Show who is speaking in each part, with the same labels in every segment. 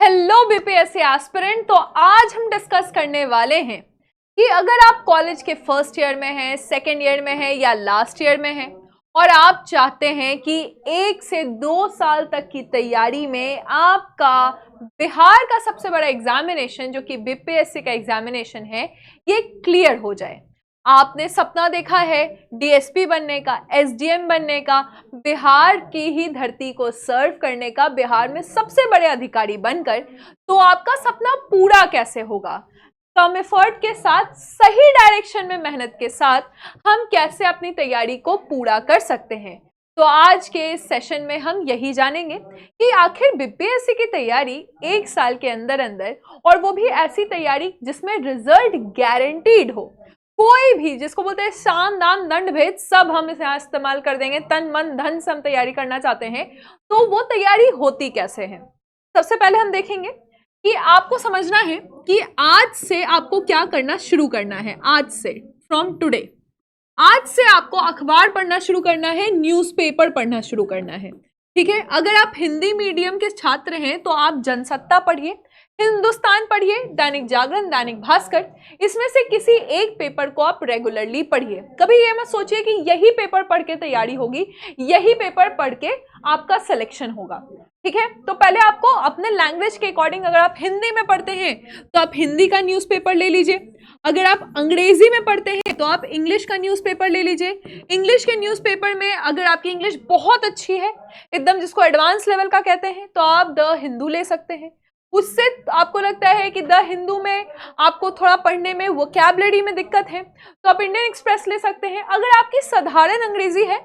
Speaker 1: Hello BPSC aspirant. तो आज हम डिस्कस करने वाले हैं कि अगर आप कॉलेज के फर्स्ट ईयर में हैं, सेकेंड ईयर में हैं या लास्ट ईयर में हैं और आप चाहते हैं कि 1 से 2 साल तक की तैयारी में आपका बिहार का सबसे बड़ा एग्जामिनेशन जो कि बीपीएससी का एग्जामिनेशन है ये क्लियर हो जाए। आपने सपना देखा है डीएसपी बनने का, एसडीएम बनने का, बिहार की ही धरती को सर्व करने का, बिहार में सबसे बड़े अधिकारी बनकर, तो आपका सपना पूरा कैसे होगा? कम एफर्ट के साथ, सही डायरेक्शन में मेहनत के साथ हम कैसे अपनी तैयारी को पूरा कर सकते हैं। तो आज के इस सेशन में हम यही जानेंगे कि आखिर बीपीएससी की तैयारी 1 साल के अंदर अंदर, और वो भी ऐसी तैयारी जिसमें रिजल्ट गारंटीड हो, कोई भी जिसको बोलते हैं साम दाम दंड भेद सब हम इसे यहाँ इस्तेमाल कर देंगे, तन मन धन से हम तैयारी करना चाहते हैं, तो वो तैयारी होती कैसे है। सबसे पहले हम देखेंगे कि आपको समझना है कि आज से आपको क्या करना शुरू करना है। आज से, फ्रॉम टुडे, आज से आपको अखबार पढ़ना शुरू करना है, न्यूज़पेपर पढ़ना शुरू करना है। ठीक है, अगर आप हिंदी मीडियम के छात्र हैं तो आप जनसत्ता पढ़िए, हिंदुस्तान पढ़िए, दैनिक जागरण, दैनिक भास्कर, इसमें से किसी एक पेपर को आप रेगुलरली पढ़िए। कभी ये मत सोचिए कि यही पेपर पढ़ के तैयारी होगी, यही पेपर पढ़ के आपका सिलेक्शन होगा। ठीक है, तो पहले आपको अपने लैंग्वेज के अकॉर्डिंग, अगर आप हिंदी में पढ़ते हैं तो आप हिंदी का न्यूज़पेपर ले लीजिए, अगर आप अंग्रेजी में पढ़ते हैं तो आप इंग्लिश का न्यूज़पेपर ले लीजिए। इंग्लिश के न्यूज़पेपर में अगर आपकी इंग्लिश बहुत अच्छी है, एकदम जिसको एडवांस लेवल का कहते हैं, तो आप द हिंदू ले सकते हैं। उससे आपको लगता है कि द हिंदू में आपको थोड़ा पढ़ने में, वोकैबुलरी में दिक्कत है, तो आप इंडियन एक्सप्रेस ले सकते हैं। अगर आपकी साधारण अंग्रेजी है,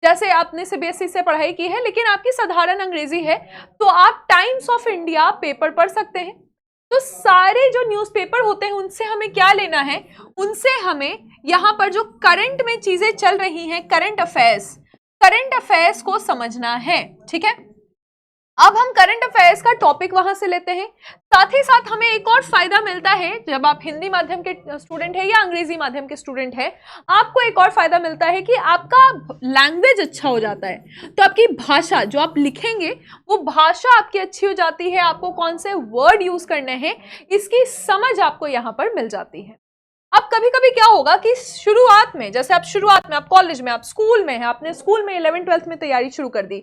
Speaker 1: जैसे आपने सीबीएसई से पढ़ाई की है लेकिन आपकी साधारण अंग्रेजी है, तो आप टाइम्स ऑफ इंडिया पेपर पढ़ सकते हैं। तो सारे जो न्यूज़पेपर होते हैं उनसे हमें क्या लेना है, उनसे हमें यहाँ पर जो करंट में चीजें चल रही हैं, करंट अफेयर्स को समझना है। ठीक है, अब हम करंट अफेयर्स का टॉपिक वहां से लेते हैं। साथ ही साथ हमें एक और फायदा मिलता है, जब आप हिंदी माध्यम के स्टूडेंट है या अंग्रेजी माध्यम के स्टूडेंट है, आपको एक और फायदा मिलता है कि आपका लैंग्वेज अच्छा हो जाता है। तो आपकी भाषा जो आप लिखेंगे वो भाषा आपकी अच्छी हो जाती है, आपको कौन से वर्ड यूज करने हैं इसकी समझ आपको यहाँ पर मिल जाती है। अब कभी कभी क्या होगा कि शुरुआत में, जैसे आप कॉलेज में, आप स्कूल में हैं, आपने स्कूल में 11th-12th में तैयारी शुरू कर दी,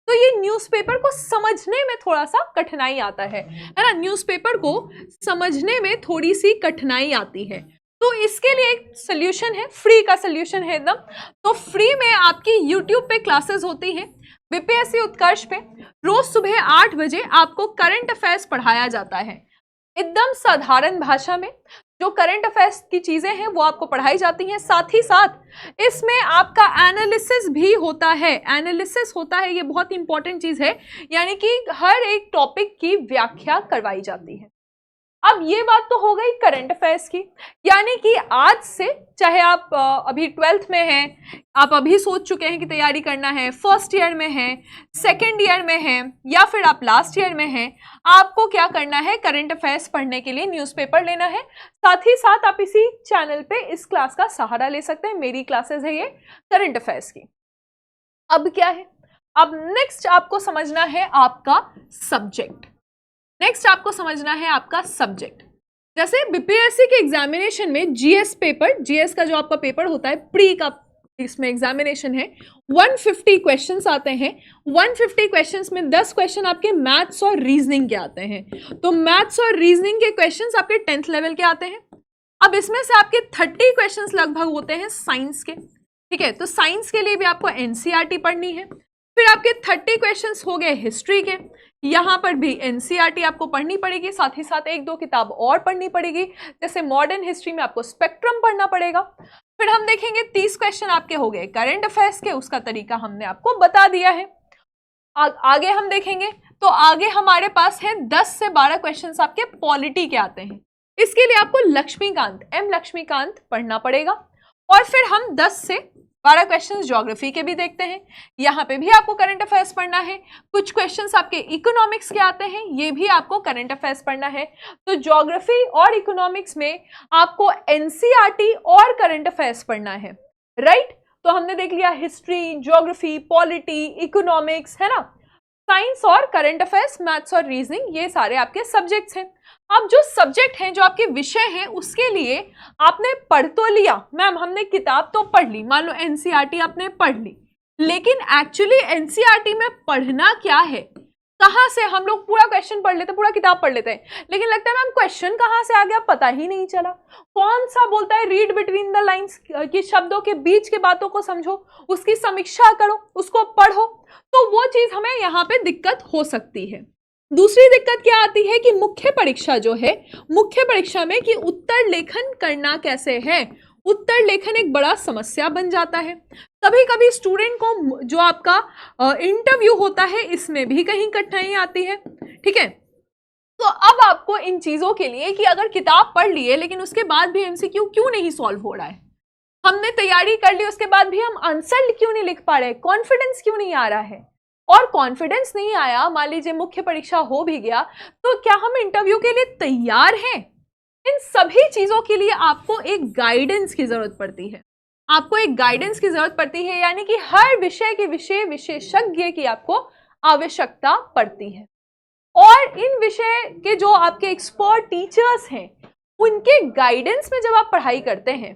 Speaker 1: तो ये न्यूज़पेपर को समझने में थोड़ा सा कठिनाई आता है ना, न्यूज़पेपर को समझने में थोड़ी सी कठिनाई आती है। तो इसके लिए एक सोल्यूशन है, फ्री का सोल्यूशन है एकदम। तो फ्री में आपकी यूट्यूब पे क्लासेस होती हैं, बीपीएससी उत्कर्ष पे रोज सुबह 8 बजे आपको करंट अफेयर्स पढ़ाया जाता है, एकदम साधारण भाषा में। जो करंट अफेयर्स की चीजें हैं वो आपको पढ़ाई जाती हैं, साथ ही साथ इसमें आपका एनालिसिस भी होता है। एनालिसिस होता है, ये बहुत इंपॉर्टेंट चीज है, यानी कि हर एक टॉपिक की व्याख्या करवाई जाती है। अब ये बात तो हो गई करंट अफेयर्स की, यानी कि आज से, चाहे आप अभी 12th में हैं, आप अभी सोच चुके हैं कि तैयारी करना है, फर्स्ट ईयर में हैं, सेकेंड ईयर में हैं, या फिर आप लास्ट ईयर में हैं, आपको क्या करना है, करंट अफेयर्स पढ़ने के लिए न्यूज़पेपर लेना है। साथ ही साथ आप इसी चैनल पे इस क्लास का सहारा ले सकते हैं, मेरी क्लासेस है ये करंट अफेयर्स की। अब क्या है, अब नेक्स्ट आपको समझना है आपका सब्जेक्ट। जैसे बीपीएससी के एग्जामिनेशन में जीएस पेपर, जीएस का जो आपका पेपर होता है, प्री का इसमें एग्जामिनेशन है, 150 क्वेश्चंस आते हैं। 150 क्वेश्चंस में 10 क्वेश्चन आपके मैथ्स और रीजनिंग के आते हैं। तो मैथ्स और रीजनिंग के क्वेश्चंस आपके 10th लेवल के आते हैं। अब इसमें से आपके 30 क्वेश्चंस लगभग होते हैं साइंस के। ठीक है, तो साइंस के लिए भी आपको एनसीईआरटी पढ़नी है। फिर आपके 30 क्वेश्चंस हो गए हिस्ट्री के, यहाँ पर भी एनसीईआरटी आपको पढ़नी पड़ेगी, साथ ही साथ 1-2 किताब और पढ़नी पड़ेगी, जैसे मॉडर्न हिस्ट्री में आपको स्पेक्ट्रम पढ़ना पड़ेगा। फिर हम देखेंगे 30 क्वेश्चन आपके हो गए करंट अफेयर्स के, उसका तरीका हमने आपको बता दिया है। आगे हम देखेंगे तो आगे हमारे पास है 10 से 12 क्वेश्चन आपके पॉलिटी के आते हैं। इसके लिए आपको लक्ष्मीकांत पढ़ना पड़ेगा। और फिर हम 10 से 12 क्वेश्चंस ज्योग्राफी के भी देखते हैं, यहाँ पे भी आपको करंट अफेयर्स पढ़ना है। कुछ क्वेश्चंस आपके इकोनॉमिक्स के आते हैं, ये भी आपको करंट अफेयर्स पढ़ना है। तो ज्योग्राफी और इकोनॉमिक्स में आपको एनसीईआरटी और करंट अफेयर्स पढ़ना है, राइट। तो हमने देख लिया हिस्ट्री, ज्योग्राफी, पॉलिटी, इकोनॉमिक्स, है ना। साइंस और करंट अफेयर्स, मैथ्स और रीजनिंग, ये सारे आपके सब्जेक्ट्स हैं। अब जो सब्जेक्ट हैं, जो आपके विषय हैं, उसके लिए आपने पढ़ तो लिया, मैम हमने किताब तो पढ़ ली, मान लो एनसीईआरटी आपने पढ़ ली, लेकिन एक्चुअली एनसीईआरटी में पढ़ना क्या है, कहां से, हम लोग पूरा क्वेश्चन पढ़ लेते, पूरा किताब पढ़ लेते हैं, लेकिन लगता है मैम क्वेश्चन कहां से आ गया पता ही नहीं चला। कौन सा बोलता है रीड बिटवीन द लाइंस, कि शब्दों के बीच के बातों को समझो, उसकी समीक्षा करो, उसको पढ़ो, तो वो चीज हमें यहाँ पे दिक्कत हो सकती है। दूसरी दिक्कत क्या आती है कि मुख्य परीक्षा जो है, मुख्य परीक्षा में कि उत्तर लेखन करना कैसे है, उत्तर लेखन एक बड़ा समस्या बन जाता है। कभी कभी स्टूडेंट को जो आपका इंटरव्यू होता है, इसमें भी कहीं कठिनाई आती है, ठीक है। तो अब आपको इन चीजों के लिए कि अगर किताब पढ़ ली है लेकिन उसके बाद भी एमसीक्यू क्यों नहीं सॉल्व हो रहा है, हमने तैयारी कर ली उसके बाद भी हम आंसर क्यों नहीं लिख पा रहे, कॉन्फिडेंस क्यों नहीं आ रहा है, और कॉन्फिडेंस नहीं आया, मान लीजिए मुख्य परीक्षा हो भी गया, तो क्या हम इंटरव्यू के लिए तैयार हैं? इन सभी चीजों के लिए आपको एक गाइडेंस की जरूरत पड़ती है, आपको एक गाइडेंस की जरूरत पड़ती है, यानी कि हर विषय के विशेषज्ञ की आपको आवश्यकता पड़ती है। और इन विषय के जो आपके एक्सपर्ट टीचर्स हैं, उनके गाइडेंस में जब आप पढ़ाई करते हैं,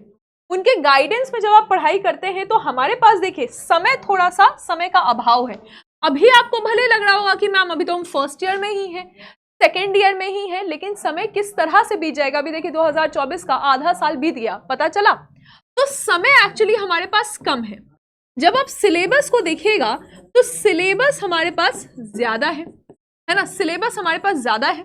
Speaker 1: उनके गाइडेंस में जब आप पढ़ाई करते हैं, तो हमारे पास देखिए समय, थोड़ा सा समय का अभाव है। अभी आपको भले लग रहा होगा कि मैम अभी तो हम फर्स्ट ईयर में ही हैं, सेकेंड ईयर में ही है, लेकिन समय किस तरह से बीत जाएगा, अभी देखिए 2024 का आधा साल बीत गया, पता चला। तो समय एक्चुअली हमारे पास कम है। जब आप सिलेबस को देखिएगा तो सिलेबस हमारे पास ज्यादा है ना, सिलेबस हमारे पास ज्यादा है।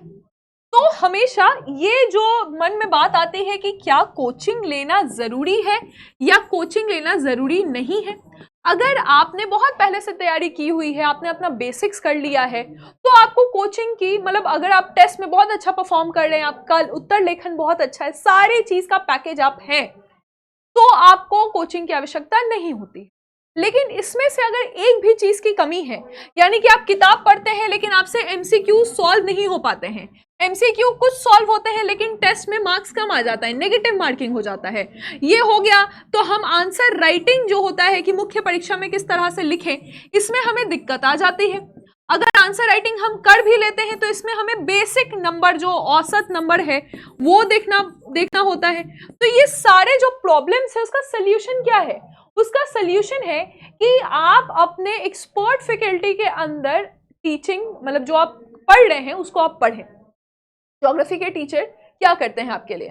Speaker 1: तो हमेशा ये जो मन में बात आती है कि क्या कोचिंग लेना जरूरी है या कोचिंग लेना जरूरी नहीं है। अगर आपने बहुत पहले से तैयारी की हुई है, आपने अपना बेसिक्स कर लिया है, तो आपको कोचिंग की, मतलब अगर आप टेस्ट में बहुत अच्छा परफॉर्म कर रहे हैं, आपका उत्तर लेखन बहुत अच्छा है, सारी चीज का पैकेज आप हैं, तो आपको कोचिंग की आवश्यकता नहीं होती। लेकिन इसमें से अगर एक भी चीज की कमी है, यानी कि आप किताब पढ़ते हैं लेकिन आपसे एमसीक्यू सॉल्व नहीं हो पाते हैं, एमसीक्यू कुछ सॉल्व होते हैं लेकिन टेस्ट में मार्क्स कम आ जाता है, नेगेटिव मार्किंग हो जाता है, ये हो गया, तो हम आंसर राइटिंग जो होता है कि मुख्य परीक्षा में किस तरह से लिखें, इसमें हमें दिक्कत आ जाती है। अगर आंसर राइटिंग हम कर भी लेते हैं तो इसमें हमें बेसिक नंबर, जो औसत नंबर है, वो देखना होता है। तो ये सारे जो प्रॉब्लम्स है, उसका सोल्यूशन क्या है? उसका सोल्यूशन है कि आप अपने एक्सपर्ट फैकल्टी के अंदर टीचिंग, मतलब जो आप पढ़ रहे हैं उसको आप पढ़ें। ज्योग्राफी के टीचर क्या करते हैं आपके लिए?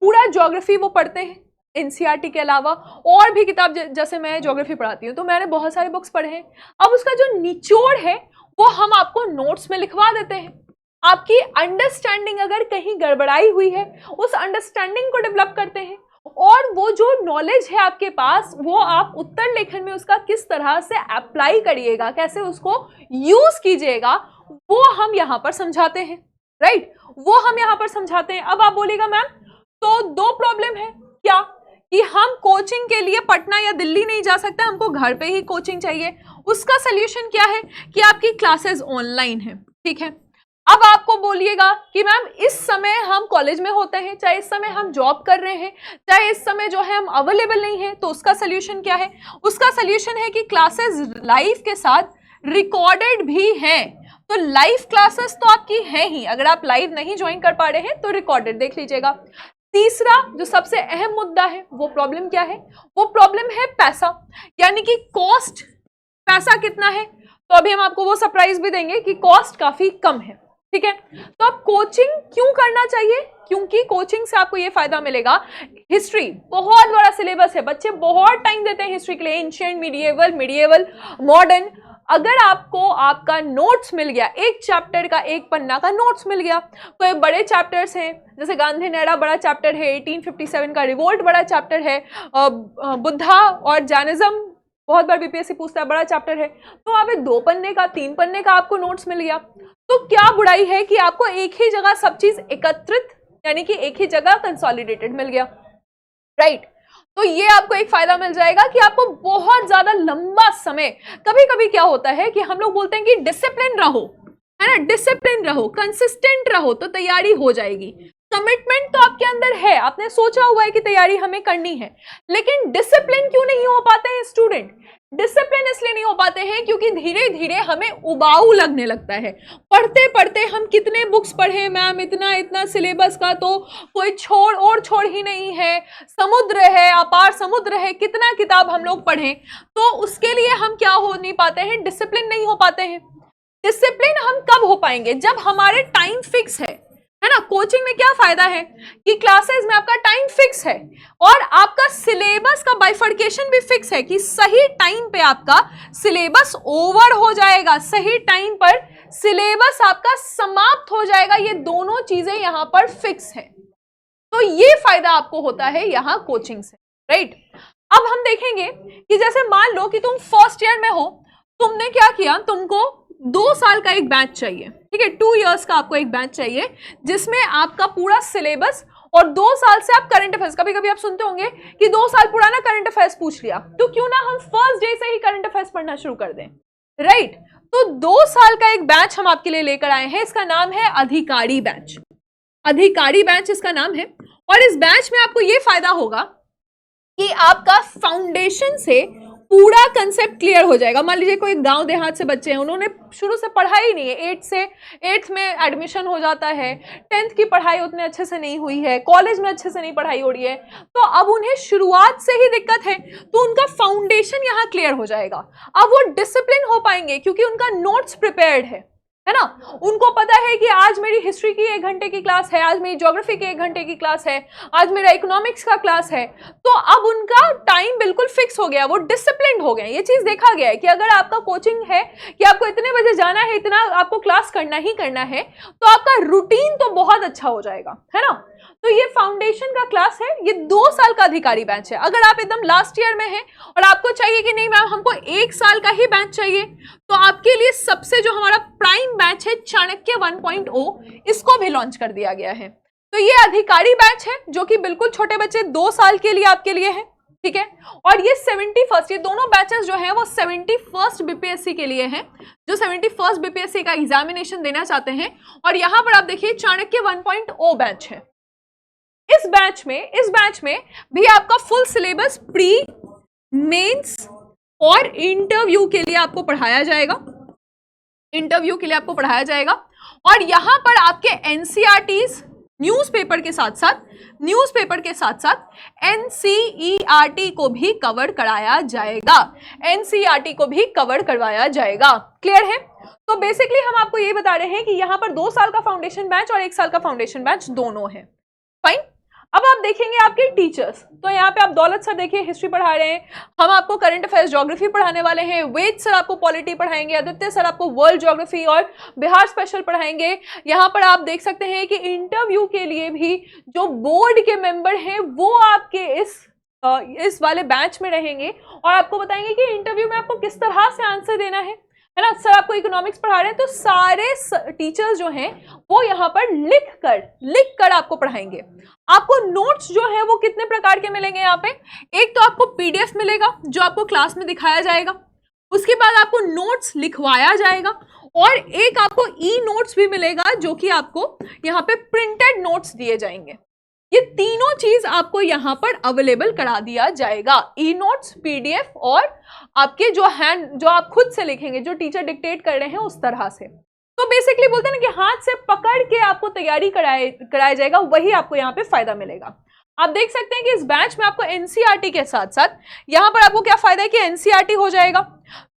Speaker 1: पूरा ज्योग्राफी वो पढ़ते हैं, एनसीईआरटी के अलावा और भी किताब, जैसे मैं ज्योग्राफी पढ़ाती हूँ तो मैंने बहुत सारे बुक्स पढ़े हैं। अब उसका जो निचोड़ है वो हम आपको नोट्स में लिखवा देते हैं। आपकी अंडरस्टैंडिंग अगर कहीं गड़बड़ाई हुई है, उस अंडरस्टैंडिंग को डेवलप करते हैं, और वो जो नॉलेज है आपके पास, वो आप उत्तर लेखन में उसका किस तरह से अप्लाई करिएगा, कैसे उसको यूज कीजिएगा, वो हम यहाँ पर समझाते हैं, राइट, वो हम यहाँ पर समझाते हैं। अब आप बोलिएगा मैम तो दो प्रॉब्लम है क्या, कि हम कोचिंग के लिए पटना या दिल्ली नहीं जा सकते, हमको घर पे ही कोचिंग चाहिए। उसका सोल्यूशन क्या है कि आपकी क्लासेस ऑनलाइन है, ठीक है। अब आपको बोलिएगा कि मैम इस समय हम कॉलेज में होते हैं, चाहे इस समय हम जॉब कर रहे हैं, चाहे इस समय जो है हम अवेलेबल नहीं है, तो उसका सोल्यूशन क्या है? उसका सोल्यूशन है कि क्लासेस लाइव के साथ रिकॉर्डेड भी हैं। तो लाइव क्लासेस तो आपकी है ही, अगर आप लाइव नहीं ज्वाइन कर पा रहे हैं तो रिकॉर्डेड देख लीजिएगा। तीसरा जो सबसे अहम मुद्दा है, वो प्रॉब्लम क्या है? वो प्रॉब्लम है पैसा, यानी कि कॉस्ट, पैसा कितना है? तो अभी हम आपको वो सरप्राइज भी देंगे कि कॉस्ट काफी कम है, ठीक है। तो आप कोचिंग क्यों करना चाहिए? क्योंकि कोचिंग से आपको ये फायदा मिलेगा, हिस्ट्री बहुत बड़ा सिलेबस है, बच्चे बहुत टाइम देते हैं हिस्ट्री के लिए, एंशिएंट, मिडिएवल, मॉडर्न। अगर आपको आपका नोट्स मिल गया, एक चैप्टर का, एक पन्ना का नोट्स मिल गया, तो बड़े चैप्टर्स हैं, जैसे गांधी नेहरा बड़ा चैप्टर है, 1857 का रिवोल्ट बड़ा चैप्टर है, बुद्धा और जैनिज्म बहुत बार बीपीएससी पूछता है, बड़ा चैप्टर है, तो आप 2 पन्ने का, 3 पन्ने का आपको नोट्स मिल गया। तो क्या बुराई है कि आपको एक ही जगह सब चीज एकत्रित, यानी कि एक ही जगह कंसोलिडेटेड मिल गया, राइट। तो ये आपको एक फायदा मिल जाएगा कि आपको बहुत ज्यादा लंबा समय, कभी कभी क्या होता है कि हम लोग बोलते हैं कि डिसिप्लिन रहो, है ना, डिसिप्लिन रहो, कंसिस्टेंट रहो तो तैयारी हो जाएगी। कमिटमेंट तो आपके अंदर है, आपने सोचा हुआ है कि तैयारी हमें करनी है, लेकिन डिसिप्लिन क्यों नहीं हो पाते हैं स्टूडेंट? डिसिप्लिन इसलिए नहीं हो पाते हैं क्योंकि धीरे धीरे हमें उबाऊ लगने लगता है। पढ़ते पढ़ते हम कितने बुक्स पढ़े मैम, इतना इतना सिलेबस का तो कोई छोड़ ही नहीं है, समुद्र है, अपार समुद्र है, कितना किताब हम लोग पढ़ें, तो उसके लिए हम क्या हो नहीं पाते हैं, डिसिप्लिन नहीं हो पाते हैं। डिसिप्लिन हम कब हो पाएंगे, जब हमारे टाइम फिक्स है ना। कोचिंग में क्या फायदा है कि क्लासेस में आपका टाइम फिक्स है और आपका सिलेबस का बाइफर्केशन भी फिक्स है कि सही टाइम पे आपका सिलेबस ओवर हो जाएगा, सही टाइम पर सिलेबस आपका समाप्त हो जाएगा। ये दोनों चीजें यहां पर फिक्स है, तो ये फायदा आपको होता है यहां कोचिंग से, राइट। अब हम देखेंगे कि जैसे मान लो कि तुम फर्स्ट ईयर में हो, तुमने क्या किया, तुमको 2 साल का एक बैच चाहिए, ठीक है, 2 इयर्स का आपको एक बैच चाहिए जिसमें आपका पूरा सिलेबस और 2 साल से आप करंट अफेयर्स, कभी कभी आप सुनते होंगे कि 2 साल पुराना करंट अफेयर्स पूछ लिया, तो क्यों ना हम फर्स्ट डे से ही करंट अफेयर्स पढ़ना शुरू कर दें, राइट। तो 2 साल का एक बैच हम आपके लिए लेकर आए हैं, इसका नाम है अधिकारी बैच। अधिकारी बैच इसका नाम है, और इस बैच में आपको यह फायदा होगा कि आपका फाउंडेशन से पूरा कंसेप्ट क्लियर हो जाएगा। मान लीजिए कोई गांव देहात से बच्चे हैं, उन्होंने शुरू से पढ़ा ही नहीं है, 8th में एडमिशन हो जाता है, 10th की पढ़ाई उतने अच्छे से नहीं हुई है, कॉलेज में अच्छे से नहीं पढ़ाई हो रही है, तो अब उन्हें शुरुआत से ही दिक्कत है, तो उनका फाउंडेशन यहाँ क्लियर हो जाएगा। अब वो डिसिप्लिन हो पाएंगे क्योंकि उनका नोट्स प्रिपेयर्ड है ना। उनको पता है कि आज मेरी हिस्ट्री की 1 घंटे की क्लास है, आज मेरी ज्योग्राफी की 1 घंटे की क्लास है, आज मेरा इकोनॉमिक्स का क्लास है, तो अब उनका टाइम बिल्कुल फिक्स हो गया, वो डिसिप्लिन्ड हो गए। ये चीज देखा गया है कि अगर आपका कोचिंग है कि आपको इतने बजे जाना है, इतना आपको क्लास करना ही करना है, तो आपका रूटीन तो बहुत अच्छा हो जाएगा, है ना। तो ये फाउंडेशन का क्लास है, ये 2 साल का अधिकारी बैच है। अगर आप एकदम लास्ट ईयर में हैं और आपको चाहिए कि नहीं मैम हमको 1 साल का ही बैच चाहिए, तो आपके लिए सबसे जो हमारा प्राइम बैच है चाणक्य 1.0, इसको भी लॉन्च कर दिया गया है। तो ये अधिकारी बैच है जो कि बिल्कुल छोटे बच्चे 2 साल के लिए आपके लिए है, ठीक है। और ये 71st, ये दोनों बैचेस जो हैं वो 71st बीपीएससी के लिए हैं, जो 71st बीपीएससी का एग्जामिनेशन देना चाहते हैं। और यहां पर आप देखिए चाणक्य 1.0 बैच है। इस बैच में भी आपका फुल सिलेबस प्री, मेंस और इंटरव्यू के लिए आपको पढ़ाया जाएगा, और यहां पर आपके एनसीईआरटीज न्यूज़पेपर के साथ साथ एनसीईआरटी को भी कवर कराया जाएगा, क्लियर है। तो बेसिकली हम आपको ये बता रहे हैं कि यहां पर 2 साल का फाउंडेशन बैच और 1 साल का फाउंडेशन बैच दोनों है, फाइन। अब आप देखेंगे आपके टीचर्स, तो यहाँ पे आप दौलत सर देखिए हिस्ट्री पढ़ा रहे हैं, हम आपको करंट अफेयर्स ज्योग्राफी पढ़ाने वाले हैं, वेद सर आपको पॉलिटी पढ़ाएंगे, आदित्य सर आपको वर्ल्ड ज्योग्राफी और बिहार स्पेशल पढ़ाएंगे। यहाँ पर आप देख सकते हैं कि इंटरव्यू के लिए भी जो बोर्ड के मेंबर हैं वो आपके इस वाले बैच में रहेंगे और आपको बताएंगे कि इंटरव्यू में आपको किस तरह से आंसर देना है ना। सर आपको इकोनॉमिक्स पढ़ा रहे हैं तो सारे टीचर्स जो हैं वो यहाँ पर लिख कर आपको पढ़ाएंगे। आपको नोट्स जो है वो कितने प्रकार के मिलेंगे यहाँ पे, एक तो आपको पीडीएफ मिलेगा जो आपको क्लास में दिखाया जाएगा, उसके बाद आपको नोट्स लिखवाया जाएगा, और एक आपको ई नोट्स भी मिलेगा जो कि आपको यहाँ पे प्रिंटेड नोट्स दिए जाएंगे। ये तीनों चीज आपको यहाँ पर अवेलेबल करा दिया जाएगा, ई नोट्स, पीडीएफ और आपके जो आप खुद से लिखेंगे, जो टीचर डिक्टेट कर रहे हैं उस तरह से। तो बेसिकली बोलते हैं ना कि हाथ से पकड़ के आपको तैयारी कराया जाएगा, वही आपको यहाँ पे फायदा मिलेगा। आप देख सकते हैं कि इस बैच में आपको एनसीईआरटी के साथ साथ यहाँ पर आपको क्या फायदा है कि एनसीईआरटी हो जाएगा,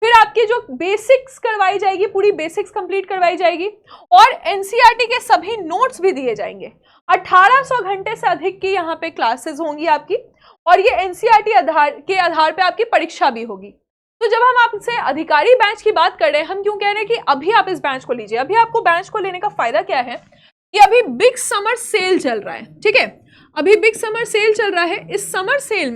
Speaker 1: फिर आपकी जो बेसिक्स करवाई जाएगी, पूरी बेसिक्स कंप्लीट करवाई जाएगी, और एनसीईआरटी के सभी नोट्स भी दिए जाएंगे। 1800 घंटे से अधिक की यहाँ पे क्लासेस होंगी आपकी, और ये एनसीईआरटी के आधार पे आपकी परीक्षा भी होगी। तो जब हम आपसे अधिकारी बैच की बात कर रहे हैं, हम क्यों कह रहे हैं कि अभी आप इस बैच को लीजिए। अभी आपको बैच को लेने का फायदा क्या है कि अभी बिग समर सेल चल रहा है, ठीक है, अभी बिग समर सेल चल रहा है। इस समर सेल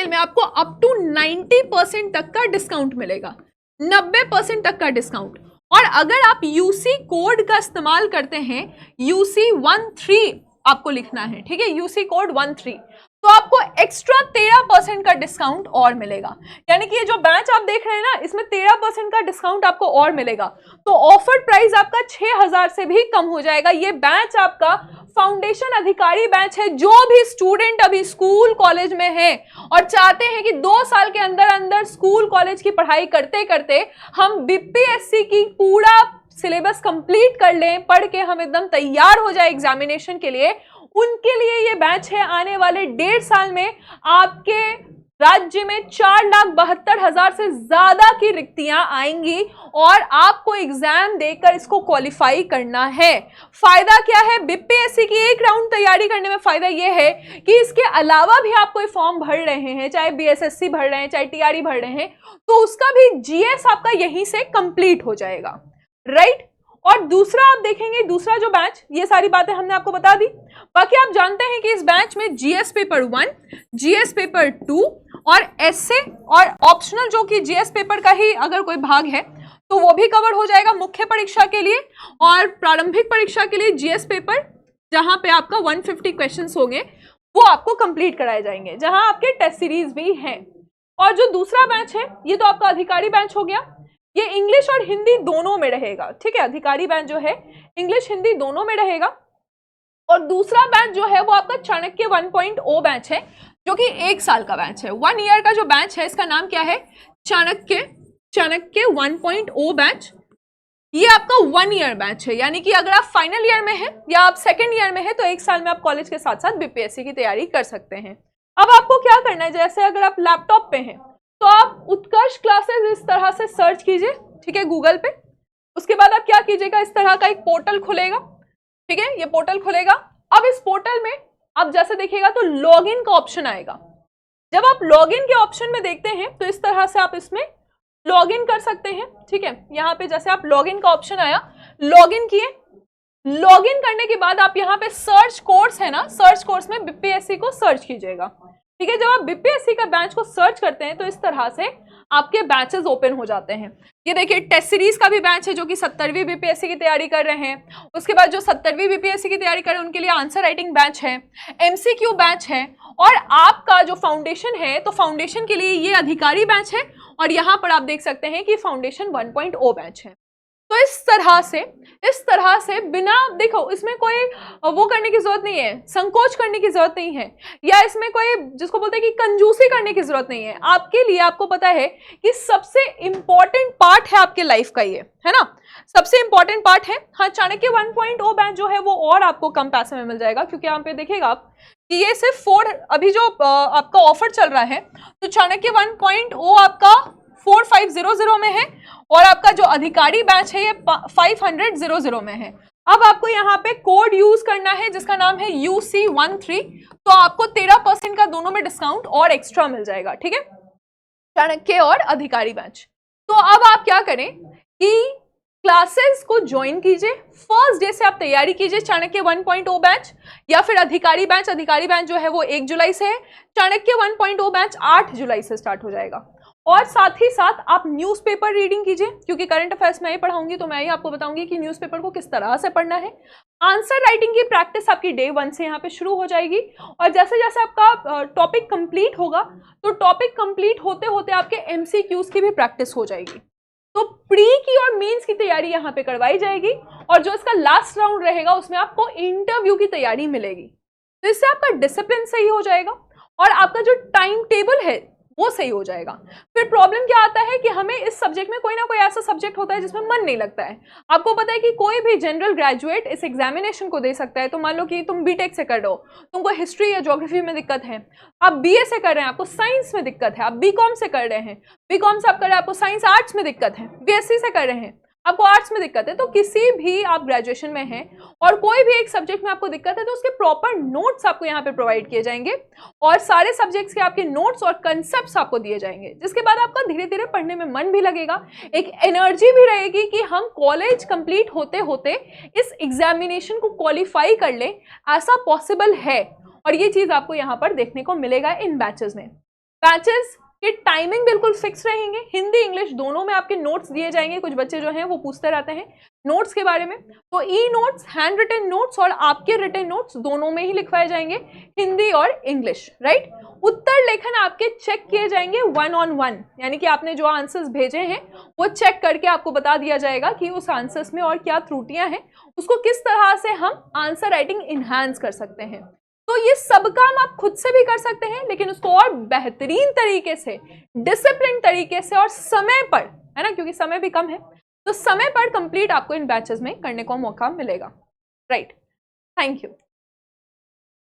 Speaker 1: में आपको अप टू 90% तक का डिस्काउंट मिलेगा, 90% तक का डिस्काउंट। और अगर आप यूसी कोड का इस्तेमाल करते हैं, यूसी 13 आपको लिखना है, ठीक है, यूसी कोड 13, तो आपको एक्स्ट्रा 13% का डिस्काउंट और मिलेगा। यानी कि ये जो बैच आप देख रहे हैं ना, इसमें 13% का डिस्काउंट आपको और मिलेगा। तो ऑफर प्राइस आपका 6000 से भी कम हो जाएगा। ये बैच आपका फाउंडेशन अधिकारी बैच है। जो भी स्टूडेंट अभी स्कूल कॉलेज में है और चाहते हैं कि 2 साल के अंदर अंदर स्कूल कॉलेज की पढ़ाई करते करते हम बीपीएससी की पूरा सिलेबस कंप्लीट कर लें, पढ़ के हम एकदम तैयार हो जाए एग्जामिनेशन के लिए, उनके लिए ये बैच है। आने वाले 1.5 साल में आपके राज्य में 4,72,000 से ज्यादा की रिक्तियां आएंगी और आपको एग्जाम देकर इसको क्वालिफाई करना है। फायदा क्या है? बीपीएससी की एक राउंड तैयारी करने में फायदा यह है कि इसके अलावा भी आप कोई फॉर्म भर रहे हैं, चाहे बीएसएससी भर रहे हैं, चाहे टीआरई भर रहे हैं, तो उसका भी जीएस आपका यहीं से कंप्लीट हो जाएगा, राइट। और दूसरा आप देखेंगे, दूसरा जो बैच, ये सारी बातें हमने आपको बता दी। बाकी आप जानते हैं कि इस बैच में जीएस पेपर 1, जीएस पेपर 2 और एसए और ऑप्शनल जो कि जीएस पेपर का ही अगर कोई भाग है तो वो भी कवर हो जाएगा मुख्य परीक्षा के लिए। और प्रारंभिक परीक्षा के लिए जीएस पेपर, जहां पे आपका 150 क्वेश्चंस होंगे, वो आपको कंप्लीट कराए जाएंगे, जहां आपके टेस्ट सीरीज भी हैं। और जो दूसरा बैच है, ये तो आपका अधिकारी बैच हो गया, ये इंग्लिश और हिंदी दोनों में रहेगा, ठीक है। अधिकारी बैच जो है इंग्लिश हिंदी दोनों में रहेगा। और दूसरा बैच जो है वो आपका चाणक्य 1.0 बैच है, जो कि 1 साल का बैच है। 1 ईयर का जो बैच है, इसका नाम क्या है? चाणक्य 1.0 बैच। ये आपका 1 ईयर बैच है, यानी कि अगर आप फाइनल ईयर में हैं या आप सेकेंड ईयर में हैं तो 1 साल में आप कॉलेज के साथ साथ बीपीएससी की तैयारी कर सकते हैं। अब आपको क्या करना है, जैसे अगर आप लैपटॉप पे हैं तो आप उत्कर्ष क्लासेस इस तरह से सर्च कीजिए, ठीक है, गूगल पे। उसके बाद आप क्या कीजिएगा, इस तरह का एक पोर्टल खुलेगा, ठीक है, ये पोर्टल खुलेगा। अब इस पोर्टल में आप जैसे देखिएगा तो लॉगिन का ऑप्शन आएगा। जब आप लॉगिन के ऑप्शन में देखते हैं तो इस तरह से आप इसमें लॉगिन कर सकते हैं, ठीक है। यहाँ पे जैसे आप लॉगिन का ऑप्शन आया, लॉगिन किए। लॉगिन करने के बाद आप यहाँ पे सर्च कोर्स है ना, सर्च कोर्स में बीपीएससी को सर्च कीजिएगा, ठीक है। जब आप बीपीएससी का बैच को सर्च करते हैं तो इस तरह से आपके बैचेस ओपन हो जाते हैं। ये देखिए, टेस्ट सीरीज का भी बैच है जो कि 70वीं बीपीएससी की तैयारी कर रहे हैं। उसके बाद जो 70वीं बीपीएससी की तैयारी कर रहे हैं उनके लिए आंसर राइटिंग बैच है, एमसीक्यू बैच है। और आपका जो फाउंडेशन है, तो फाउंडेशन के लिए ये अधिकारी बैच है और यहाँ पर आप देख सकते हैं कि फाउंडेशन 1.0 बैच है। तो इस तरह से बिना, देखो, इसमें कोई वो करने की जरूरत नहीं है, संकोच करने की जरूरत नहीं है, या इसमें कोई जिसको बोलते हैं कि कंजूसी करने की जरूरत नहीं है। आपके लिए, आपको पता है कि सबसे इंपॉर्टेंट पार्ट है आपके लाइफ का, ये है ना, सबसे इंपॉर्टेंट पार्ट है। हाँ, चाणक्य 1.0 बैच जो है वो और आपको कम पैसे में मिल जाएगा, क्योंकि यहाँ पे देखिएगा आप कि ये सिर्फ 4, अभी जो आपका ऑफर चल रहा है, तो चाणक्य 1.0 आपका 4500 में है और आपका जो अधिकारी बैच है ये 500 में है। अब आपको यहाँ पे कोड यूज करना है जिसका नाम है UC13, तो आपको 13% का दोनों में डिस्काउंट और एक्स्ट्रा मिल जाएगा, ठीक है, चाणक्य और अधिकारी बैच। तो अब आप क्या करें कि क्लासेस को ज्वाइन कीजिए, फर्स्ट डे से आप तैयारी कीजिए चाणक्य 1.0 बैच या फिर अधिकारी बैच। अधिकारी बैच जो है वो 1 जुलाई से है, चाणक्य 1.0 बैच 8 जुलाई से स्टार्ट हो जाएगा। और साथ ही साथ आप न्यूज़पेपर रीडिंग कीजिए, क्योंकि करंट अफेयर्स मैं ही पढ़ाऊंगी तो मैं ही आपको बताऊंगी कि न्यूज़पेपर को किस तरह से पढ़ना है। आंसर राइटिंग की प्रैक्टिस आपकी डे 1 से यहाँ पे शुरू हो जाएगी और जैसे जैसे आपका टॉपिक कंप्लीट होगा तो टॉपिक कंप्लीट होते होते आपके एमसीक्यूज की भी प्रैक्टिस हो जाएगी। तो प्री की और मेंस की तैयारी यहाँ पे करवाई जाएगी और जो इसका लास्ट राउंड रहेगा उसमें आपको इंटरव्यू की तैयारी मिलेगी। तो इससे आपका डिसिप्लिन सही हो जाएगा और आपका जो टाइम टेबल है वो सही हो जाएगा। फिर प्रॉब्लम क्या आता है कि हमें इस सब्जेक्ट में कोई ना कोई ऐसा सब्जेक्ट होता है जिसमें मन नहीं लगता है। आपको पता है कि कोई भी जनरल ग्रेजुएट इस एग्जामिनेशन को दे सकता है। तो मान लो कि तुम बीटेक से कर रहे हो, तुमको हिस्ट्री या ज्योग्राफी में दिक्कत है, आप बीए से कर रहे हैं, आपको साइंस में दिक्कत है, आप बीकॉम से कर रहे हैं, बीकॉम से आप कर रहे हैं, आपको साइंस आर्ट्स में दिक्कत है, बीएससी से कर रहे हैं, आपको आर्ट्स में दिक्कत है, तो किसी भी आप ग्रेजुएशन में हैं और कोई भी एक सब्जेक्ट में आपको दिक्कत है तो उसके प्रॉपर नोट्स आपको यहाँ पे प्रोवाइड किए जाएंगे और सारे सब्जेक्ट्स के आपके नोट्स और कंसेप्ट्स आपको दिए जाएंगे, जिसके बाद आपका धीरे धीरे पढ़ने में मन भी लगेगा, एक एनर्जी भी रहेगी कि हम कॉलेज कंप्लीट होते होते इस एग्जामिनेशन को क्वालिफाई कर लें, ऐसा पॉसिबल है। और ये चीज़ आपको यहाँ पर देखने को मिलेगा इन बैचेस में। बैचेस कि टाइमिंग बिल्कुल फिक्स रहेंगे, हिंदी इंग्लिश दोनों में आपके नोट्स दिए जाएंगे। कुछ बच्चे जो हैं वो पूछते रहते हैं नोट्स के बारे में, तो e notes, hand written notes और आपके रिटन नोट्स दोनों में ही लिखवाए जाएंगे, हिंदी और इंग्लिश, राइट। उत्तर लेखन आपके चेक किए जाएंगे 1 on 1, यानी कि आपने जो आंसर्स भेजे हैं वो चेक करके आपको बता दिया जाएगा कि उस आंसर्स में और क्या त्रुटियां हैं, उसको किस तरह से हम आंसर राइटिंग इन्हांस कर सकते हैं। तो ये सब काम आप खुद से भी कर सकते हैं, लेकिन उसको और बेहतरीन तरीके से, डिसिप्लिन तरीके से और समय पर, है ना, क्योंकि समय भी कम है, तो समय पर कंप्लीट आपको इन बैचेस में करने को मौका मिलेगा, राइट। Thank you.